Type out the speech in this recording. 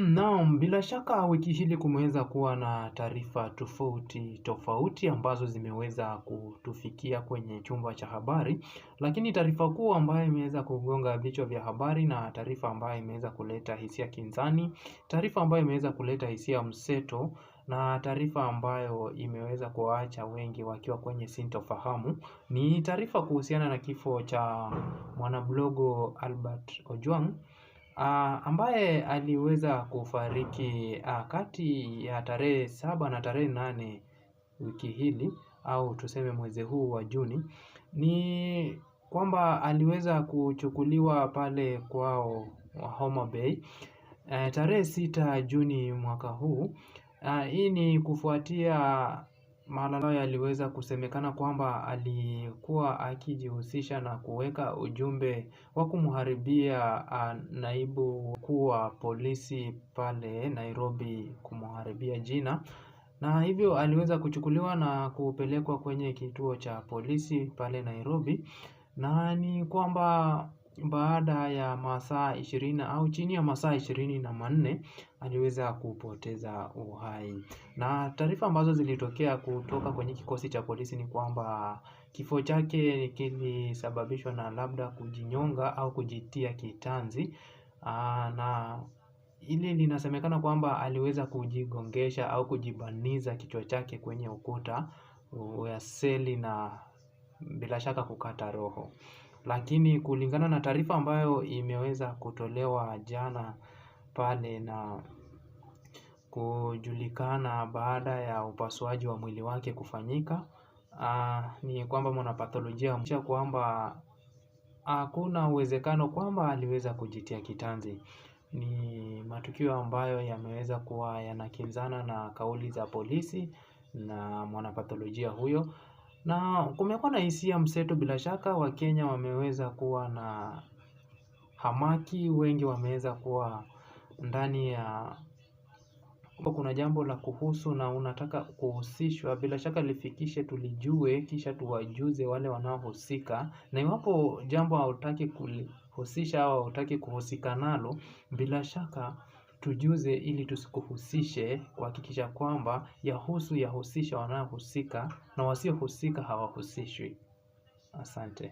Naam, bila shaka wiki hili kumeweza kuwa na taarifa tofauti ambazo zimeweza kutufikia kwenye chumba cha habari, lakini taarifa kuu ambayo imeweza kugonga vichwa vya habari na taarifa ambayo imeweza kuleta hisia kinzani, taarifa ambayo imeweza kuleta hisia mseto na taarifa ambayo imeweza kuwaacha wengi wakiwa kwenye sintofahamu ni taarifa kuhusiana na kifo cha mwanablogo Albert Ojwang ambaye aliweza kufariki kati ya tarehe 7 na tarehe 8 wiki hili au tuseme mwezi huu wa Juni. Ni kwamba aliweza kuchukuliwa pale kwao Homa Bay tarehe 6 Juni mwaka huu. Hii ni kufuatia malalao yaliweza kusemekana kwamba alikuwa akijihusisha na kuweka ujumbe wa kumharibia naibu mkuu wa polisi pale Nairobi, kumharibia jina, na hivyo aliweza kuchukuliwa na kupelekwa kwenye kituo cha polisi pale Nairobi, na ni kwamba baada ya masaa 20 au chini ya masaa 24 aliweza kupoteza uhai. Na taarifa ambazo zilitokea kutoka kwenye kikosi cha polisi ni kwamba kifo chake kilisababishwa na labda kujinyonga au kujitia kitanzi, na ili linasemekana kwamba aliweza kujigongesha au kujibaniza kichwa chake kwenye ukuta wa seli na bila shaka kukata roho. Lakini kulingana na taarifa ambayo imeweza kutolewa jana pale na kujulikana baada ya upasuaji wa mwili wake kufanyika, ni kwamba mwanapatholojia ameonyesha kwamba hakuna uwezekano kwamba aliweza kujitia kitanzi. Ni matukio ambayo yameweza kuwa yanakinzana na kauli za polisi na mwanapatholojia huyo, na kumekuwa na hisia mseto. Bila shaka Wakenya wameweza kuwa na hamaki, wengi wameweza kuwa ndani ya kuna jambo la kuhusu na unataka kuhusishwa, bila shaka lifikishe tulijue, kisha tuwajuze wale wanaohusika, na iwapo jambo hautaki kulihusisha au hautaki kuhusika nalo, bila shaka tujuze ili tusikuhusishe, kuhakikisha kwamba yahusisha wanaohusika na wasiohusika hawahusishwi. Asante.